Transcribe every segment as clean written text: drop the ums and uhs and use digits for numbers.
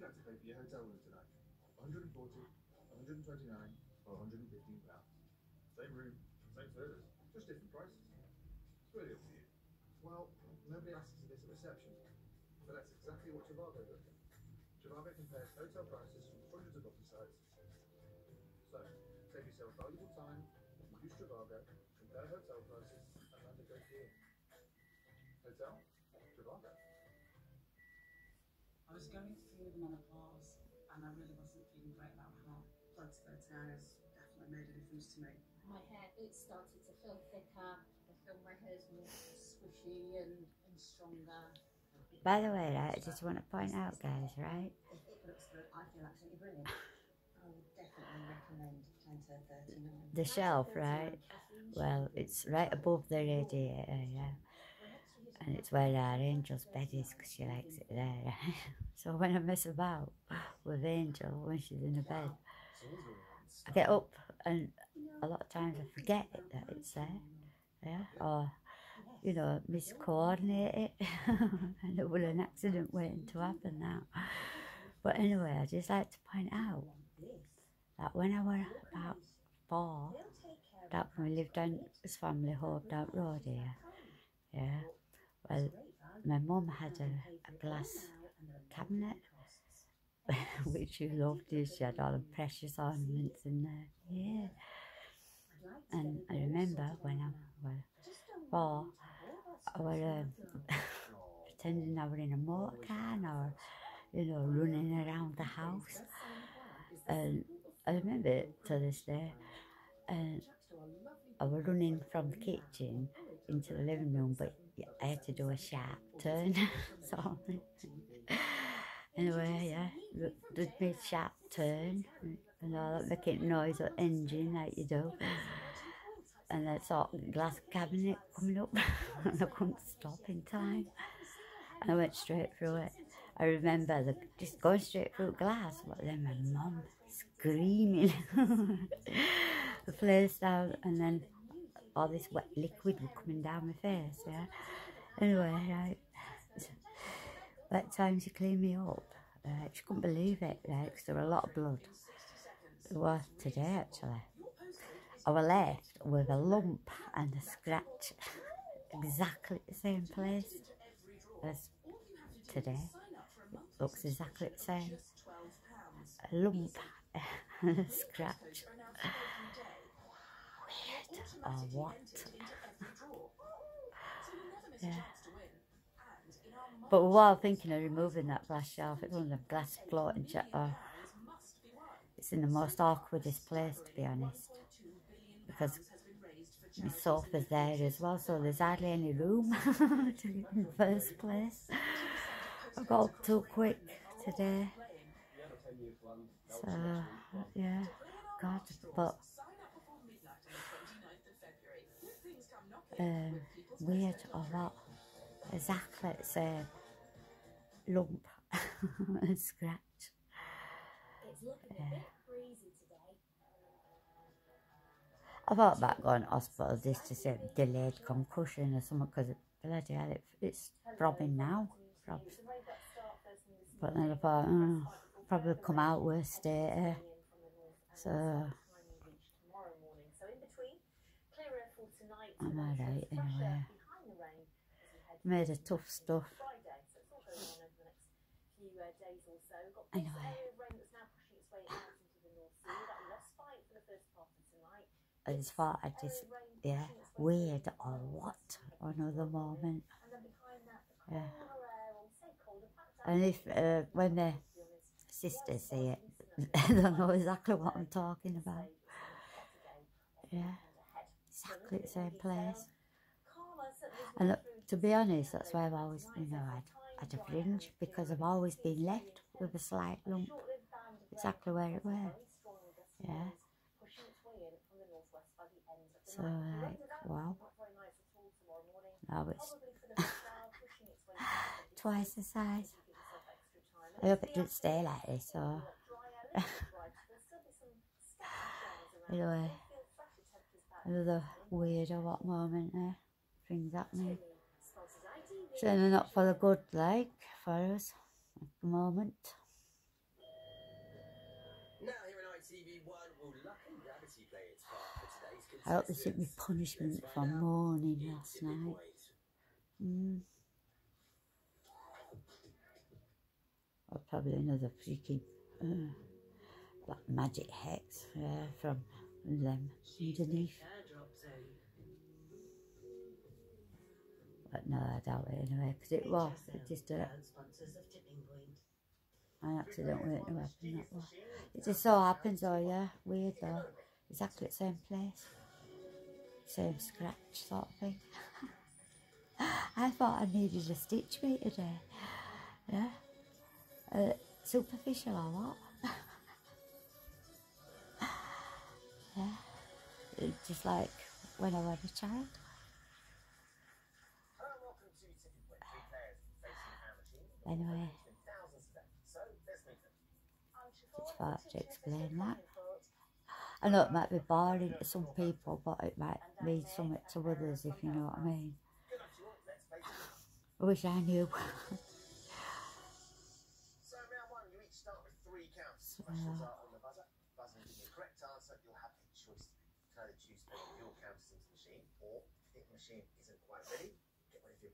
you like to pay for your hotel room tonight? 140, 129, or 115 pounds? Same room, same service, just different prices. It's really up to you. Well, nobody asks you this at reception, but that's exactly what Trivago does. Trivago compares hotel prices from hundreds of booking sites. So, save yourself valuable time, use Trivago, compare hotel prices, and land a great deal. Hotel? Trivago. I was going through the menopause and I really wasn't feeling great about my heart. Blood to 30 hours definitely made a difference to me. My hair, it started to feel thicker. I feel my hair's more squishy and stronger. By the way, right, I just want to point out, guys, right? It looks good. I feel absolutely brilliant. I would definitely recommend Plenta 39. The shelf, right? Well, it's right above the radiator, yeah. And it's where our Angel's bed is because she likes it there. So when I mess about with Angel when she's in the bed, I get up and a lot of times I forget that it's there, yeah, or you know, miscoordinate it and it will an accident waiting to happen now. But anyway, I just like to point out that when I was about 4, that when we lived on his family home down road here, yeah, well, my mum had a glass cabinet which she loved. She had all the precious ornaments in there, yeah. And I remember when I was 4, I was pretending I was in a motor car or, you know, running around the house. And I remember it to this day. And I was running from the kitchen into the living room, but I had to do a sharp turn. So anyway, yeah, did me sharp turn and all that, making noise with engine like you do. And I saw the glass cabinet coming up and I couldn't stop in time. And I went straight through it. I remember just going straight through glass, but then my mum screaming the place down, and then all this wet liquid was coming down my face, yeah. Anyway, right, by the time she cleaned me up, she couldn't believe it, right, because there was a lot of blood. It was today, actually. I was left with a lump and a scratch, exactly the same place as today. It looks exactly the same. A lump and a scratch. Weird, or what? Yeah. But we were thinking of removing that glass shelf. It's one of the glass floating shelf. It's in the most awkwardest place, to be honest, because my sofa's there as well, so there's hardly any room in the first place. I got up too quick today, so yeah, God, but weird or what? Exactly the same lump and scratch. Yeah. I thought about going to hospital just to say delayed concussion or something, because bloody hell, it's throbbing now. Throbs. But then I thought, oh, probably come out worse state. So I'm alright anyway. Made of tough stuff. Anyway. I just thought I'd just, yeah, weird or what? Another moment. Yeah. And if, when the sisters see it, they'll know exactly what I'm talking about. Yeah. Exactly the same place. And to be honest, that's why I've always, you know, had a fringe, because I've always been left with a slight lump. Exactly where it was. Yeah. So, like, wow. Now it's twice the size. I hope it doesn't stay like this, so. Anyway, another weird or what moment there. Things happening. Certainly not for the good, like, for us at the moment. I hope they took me punishment for moaning last night. Or probably another freaking black magic hex from them underneath. But no, I doubt it anyway, because it just an accident waiting to happen, that was. It just so happens, oh yeah, weird though, exactly the same place, same scratch sort of thing. I thought I needed a stitch me today, yeah, superficial or what? Yeah, it's just like when I was a child. Anyway, just thought to explain that. I know it might be boring to some people, but it might mean something to others, if you know what I mean. I wish I knew. So,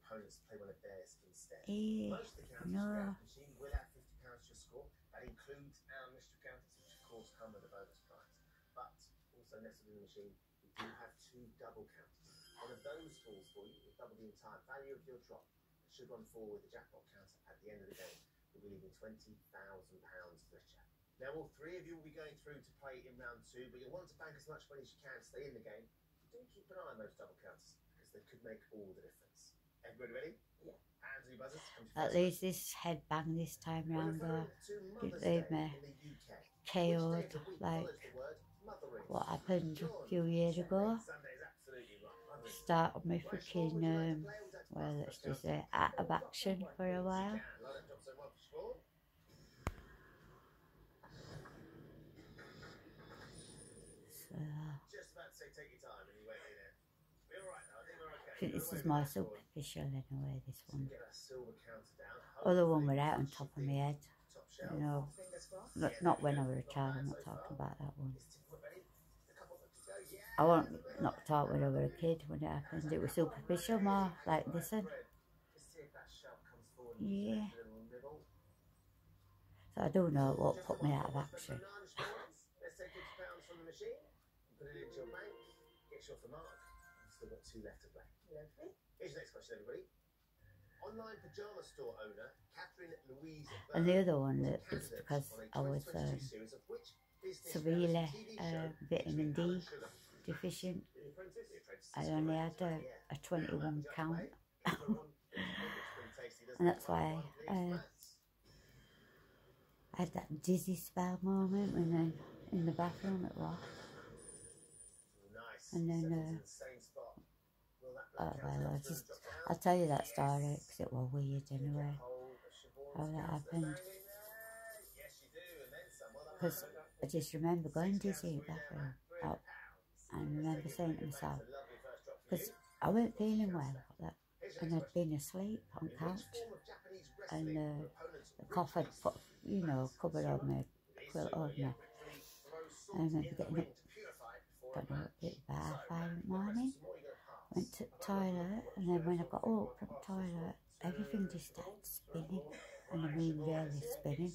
opponents play one of theirs instead. Most of the counters machine will add £50 to your score. That includes our mystery counters, which of course come with a bonus prize. But also nestled in the machine, we do have 2 double counters. One of those falls for you will double the entire value of your drop. It should run forward with the jackpot counter at the end of the game. We'll be leaving £20,000 richer. Now all 3 of you will be going through to play in round 2, but you'll want to bank as much money as you can to stay in the game. Do keep an eye on those double counters, because they could make all the difference. Everybody ready? Yeah. Hands on your buzzers. At least this headbang this time round though didn't leave me KO'd like what happened a few years ago. Started me freaking, well, let's just say out of action for a while. So I think this is more superficial anyway, this one. Other one were out on top of my head, you know, not when I was a child, I'm not talking about that one. I wasn't not taught when I was a kid when it happened, it was superficial more, like this one. Yeah. So I do know what put me out of action. Still got 2 left to play. Here's the next question, everybody. Online pyjama store owner Catherine Louise. And the other one that was because I was severely vitamin D deficient. I only had a 21 count, and that's why I had that dizzy spell moment when then in the bathroom it was. And then, oh well, I'll tell you that story because it was weird anyway, how that happened. Because I just remember going dizzy in the bathroom, and remember saying to myself, because I weren't feeling well, and I'd been asleep on the couch, and the cough had put, you know, covered on me, quilt over me. I remember getting up, don't know, about 5 in the morning, went to the toilet, and then when I got up from the toilet, everything just started spinning, and I mean really spinning.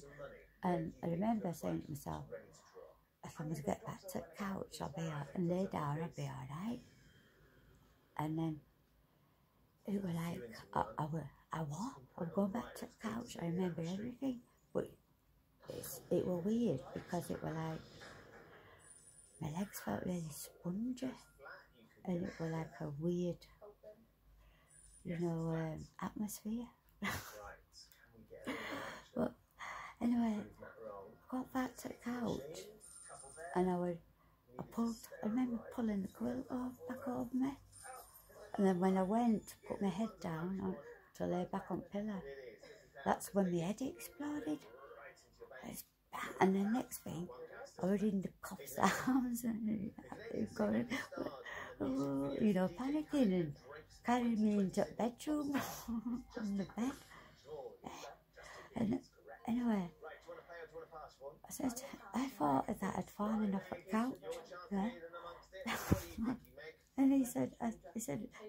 And I remember saying to myself, if I'm going to get back to the couch, I'll be out, and lay down, I'll be alright. And then it was like, I was going back to the couch, I remember everything, but it was weird, because it was like, my legs felt really spongy, and it was like a weird, you know, atmosphere. But anyway, I got back to the couch, and I remember pulling the quilt back over me, and then when I went to put my head down to lay back on the pillow, that's when my head exploded. And the next thing, I was in the cop's arms and going, oh, you know, panicking and carrying me into the bedroom on the bed. And anyway, I said, I thought that I'd fallen off the couch. Yeah. And he said,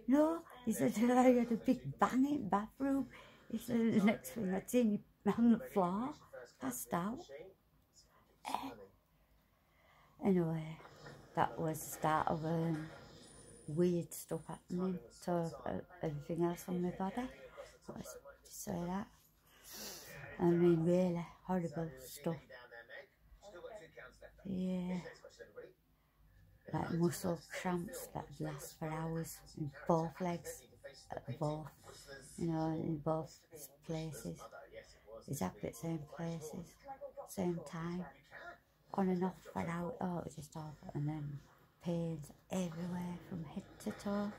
no. He said, I had a big bang in the bathroom. He said, the next thing I'd seen you on the floor, passed out. Anyway, that was the start of weird stuff happening to everything else on my body. Let's say that. I mean, really horrible stuff. Yeah. Like muscle cramps that last for hours in both legs, at both, you know, in both places, exactly the same places, same time, on and off for hours. Oh, it was just awful. And then pains everywhere from head to toe.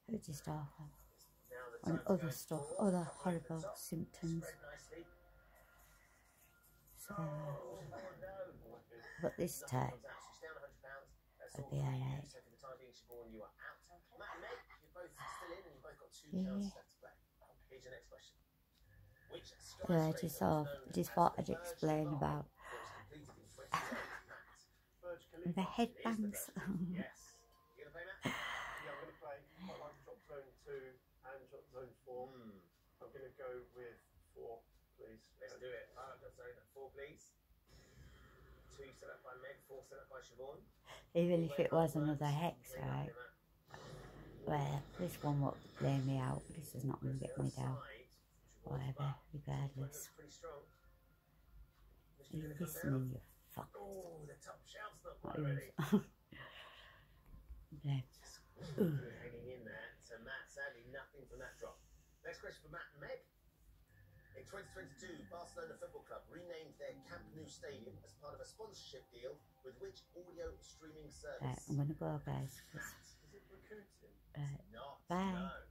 It was just awful. And other stuff, other horrible symptoms. So, but this time, I'll be alright. Yeah. Yeah, I just thought I'd explain about the headbangs. Zone 4. I'm going to go with 4, please. Let's do it. Zone 4, please. 2 set up by Meg, 4 set up by Siobhan. Even if it was another hex, right? Well, this one won't lay me out. This is not going to get me down. Whatever, regardless. Are you listening, you fuck? Oh, the top shelf's not What quite is ready. There. Hanging in there. So Matt, sadly, nothing from that drop. Next question for Matt and Meg. In 2022, Barcelona Football Club renamed their Camp Nou Stadium as part of a sponsorship deal with which audio streaming service? Right, I'm going to go, guys. Is it recruiting? Right, Not. bye. No.